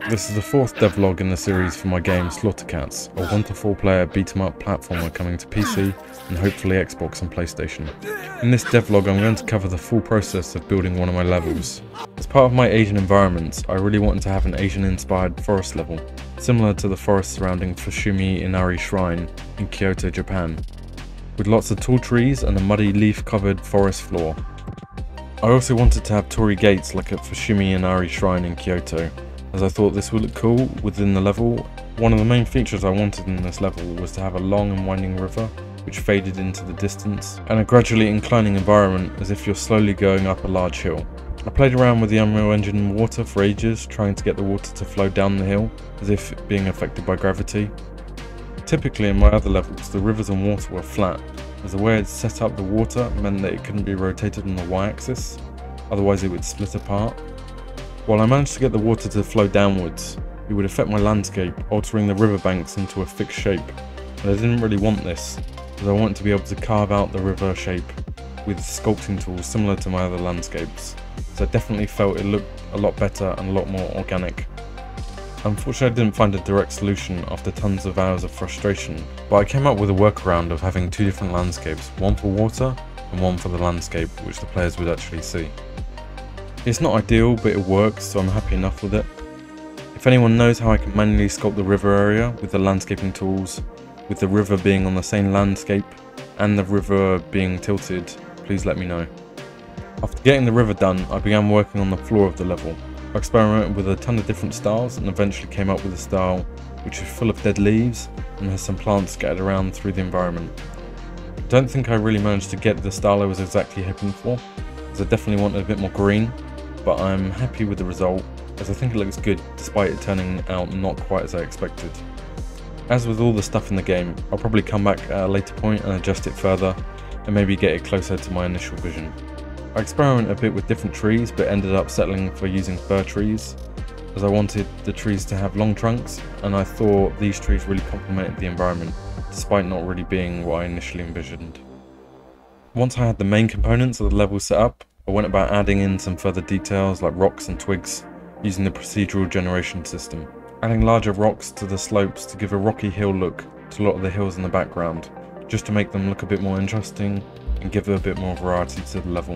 This is the fourth devlog in the series for my game Slaughter Cats, a 1 to 4 player beat 'em up platformer coming to PC and hopefully Xbox and PlayStation. In this devlog I'm going to cover the full process of building one of my levels. As part of my Asian environments, I really wanted to have an Asian inspired forest level, similar to the forest surrounding Fushimi Inari Shrine in Kyoto, Japan, with lots of tall trees and a muddy leaf covered forest floor. I also wanted to have Torii Gates like at Fushimi Inari Shrine in Kyoto, as I thought this would look cool within the level. One of the main features I wanted in this level was to have a long and winding river which faded into the distance, and a gradually inclining environment as if you're slowly going up a large hill. I played around with the Unreal Engine water for ages, trying to get the water to flow down the hill as if being affected by gravity. Typically in my other levels the rivers and water were flat, as the way I'd set up the water meant that it couldn't be rotated on the y-axis, otherwise it would split apart. While I managed to get the water to flow downwards, it would affect my landscape, altering the riverbanks into a fixed shape, and I didn't really want this, as I wanted to be able to carve out the river shape with sculpting tools similar to my other landscapes, so I definitely felt it looked a lot better and a lot more organic. Unfortunately I didn't find a direct solution after tons of hours of frustration, but I came up with a workaround of having two different landscapes, one for water and one for the landscape which the players would actually see. It's not ideal, but it works, so I'm happy enough with it. If anyone knows how I can manually sculpt the river area with the landscaping tools, with the river being on the same landscape and the river being tilted, please let me know. After getting the river done, I began working on the floor of the level. I experimented with a ton of different styles and eventually came up with a style which is full of dead leaves and has some plants scattered around through the environment. I don't think I really managed to get the style I was exactly hoping for, as I definitely wanted a bit more green, but I'm happy with the result as I think it looks good despite it turning out not quite as I expected. As with all the stuff in the game, I'll probably come back at a later point and adjust it further and maybe get it closer to my initial vision. I experimented a bit with different trees but ended up settling for using fir trees, as I wanted the trees to have long trunks and I thought these trees really complemented the environment despite not really being what I initially envisioned. Once I had the main components of the level set up, I went about adding in some further details like rocks and twigs using the Procedural Generation system, adding larger rocks to the slopes to give a rocky hill look to a lot of the hills in the background, just to make them look a bit more interesting and give a bit more variety to the level.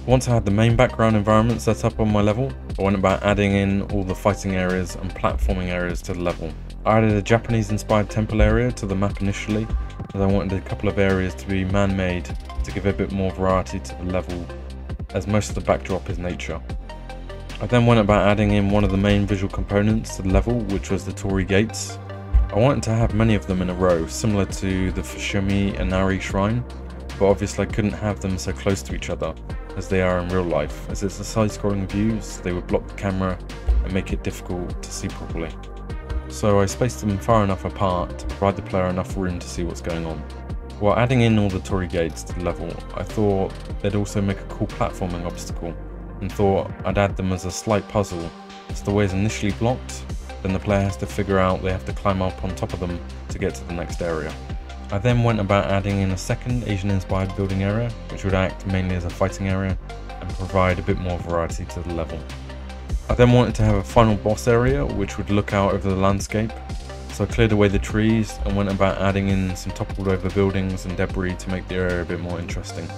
Once I had the main background environment set up on my level, I went about adding in all the fighting areas and platforming areas to the level. I added a Japanese inspired temple area to the map initially, as I wanted a couple of areas to be man-made to give a bit more variety to the level, as most of the backdrop is nature. I then went about adding in one of the main visual components to the level, which was the Torii Gates. I wanted to have many of them in a row, similar to the Fushimi Inari Shrine, but obviously I couldn't have them so close to each other as they are in real life, as it's a side-scrolling view, so they would block the camera and make it difficult to see properly. So I spaced them far enough apart to provide the player enough room to see what's going on. While adding in all the Torii Gates to the level, I thought they'd also make a cool platforming obstacle, and thought I'd add them as a slight puzzle, as the way is initially blocked, then the player has to figure out they have to climb up on top of them to get to the next area. I then went about adding in a second Asian inspired building area, which would act mainly as a fighting area and provide a bit more variety to the level. I then wanted to have a final boss area which would look out over the landscape, so I cleared away the trees and went about adding in some toppled over buildings and debris to make the area a bit more interesting.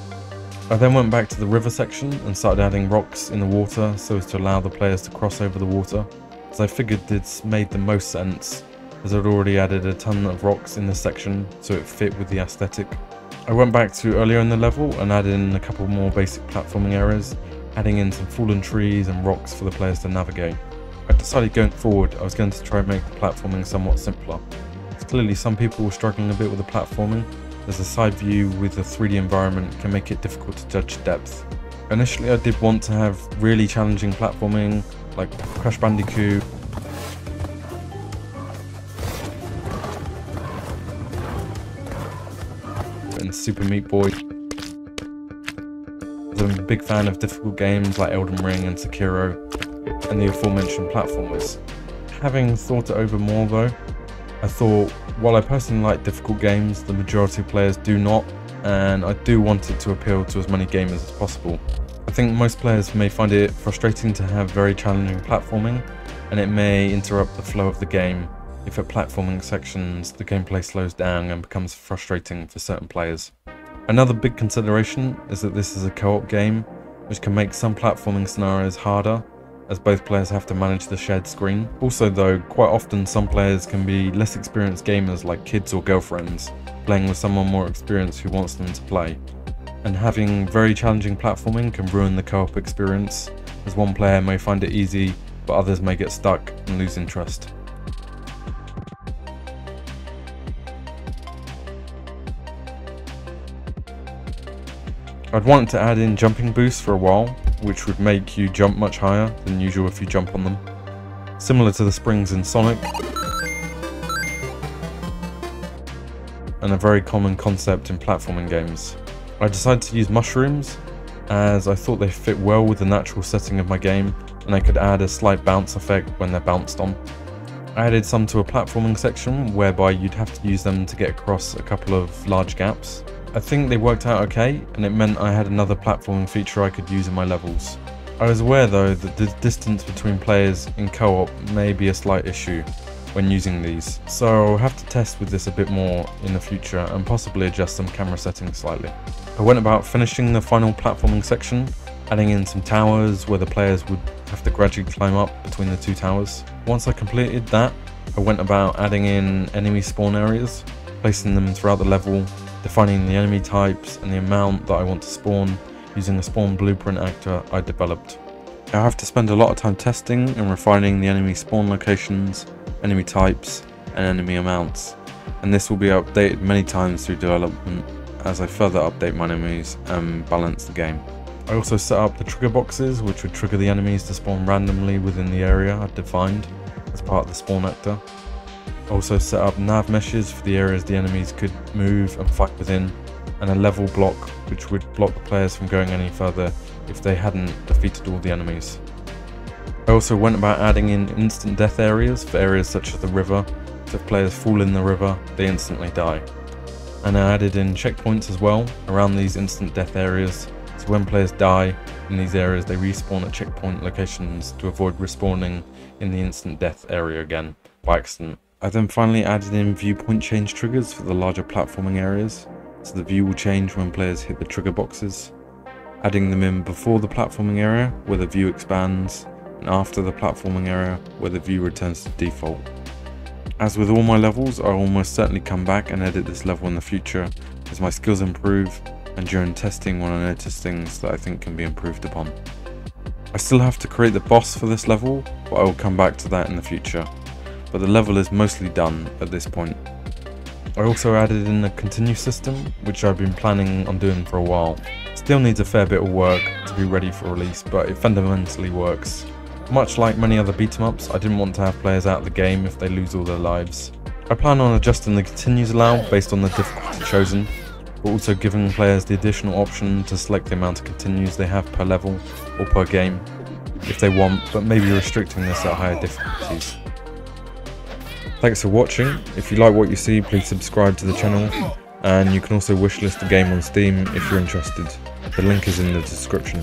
I then went back to the river section and started adding rocks in the water so as to allow the players to cross over the water, as I figured this made the most sense, as I'd already added a ton of rocks in this section so it fit with the aesthetic. I went back to earlier in the level and added in a couple more basic platforming areas, adding in some fallen trees and rocks for the players to navigate. I decided going forward I was going to try and make the platforming somewhat simpler, as clearly some people were struggling a bit with the platforming, as the side view with the 3D environment can make it difficult to judge depth. Initially I did want to have really challenging platforming like Crash Bandicoot, and Super Meat Boy. I'm a big fan of difficult games like Elden Ring and Sekiro, and the aforementioned platformers. Having thought it over more though, I thought while I personally like difficult games, the majority of players do not, and I do want it to appeal to as many gamers as possible. I think most players may find it frustrating to have very challenging platforming, and it may interrupt the flow of the game if at platforming sections the gameplay slows down and becomes frustrating for certain players. Another big consideration is that this is a co-op game, which can make some platforming scenarios harder, as both players have to manage the shared screen. Also though, quite often some players can be less experienced gamers like kids or girlfriends, playing with someone more experienced who wants them to play. And having very challenging platforming can ruin the co-op experience, as one player may find it easy, but others may get stuck and lose interest. I'd wanted to add in jumping boosts for a while, which would make you jump much higher than usual if you jump on them, similar to the springs in Sonic, and a very common concept in platforming games. I decided to use mushrooms, as I thought they fit well with the natural setting of my game, and I could add a slight bounce effect when they're bounced on. I added some to a platforming section, whereby you'd have to use them to get across a couple of large gaps. I think they worked out okay, and it meant I had another platforming feature I could use in my levels. I was aware though that the distance between players in co-op may be a slight issue when using these, so I'll have to test with this a bit more in the future and possibly adjust some camera settings slightly. I went about finishing the final platforming section, adding in some towers where the players would have to gradually climb up between the two towers. Once I completed that, I went about adding in enemy spawn areas, placing them throughout the level, defining the enemy types and the amount that I want to spawn using a spawn blueprint actor I developed. I have to spend a lot of time testing and refining the enemy spawn locations, enemy types and enemy amounts, and this will be updated many times through development as I further update my enemies and balance the game. I also set up the trigger boxes, which would trigger the enemies to spawn randomly within the area I'd defined as part of the spawn actor. Also set up nav meshes for the areas the enemies could move and fight within, and a level block which would block the players from going any further if they hadn't defeated all the enemies. I also went about adding in instant death areas for areas such as the river, so if players fall in the river they instantly die. And I added in checkpoints as well around these instant death areas, so when players die in these areas they respawn at checkpoint locations to avoid respawning in the instant death area again by accident. I then finally added in viewpoint change triggers for the larger platforming areas, so the view will change when players hit the trigger boxes, adding them in before the platforming area where the view expands, and after the platforming area where the view returns to default. As with all my levels, I'll almost certainly come back and edit this level in the future as my skills improve and during testing when I notice things that I think can be improved upon. I still have to create the boss for this level, but I will come back to that in the future. But the level is mostly done at this point. I also added in a continue system, which I've been planning on doing for a while. Still needs a fair bit of work to be ready for release, but it fundamentally works. Much like many other beat 'em ups, I didn't want to have players out of the game if they lose all their lives. I plan on adjusting the continues allowed based on the difficulty chosen, but also giving players the additional option to select the amount of continues they have per level or per game if they want, but maybe restricting this at higher difficulties. Thanks for watching. If you like what you see, please subscribe to the channel, and you can also wishlist the game on Steam if you're interested. The link is in the description.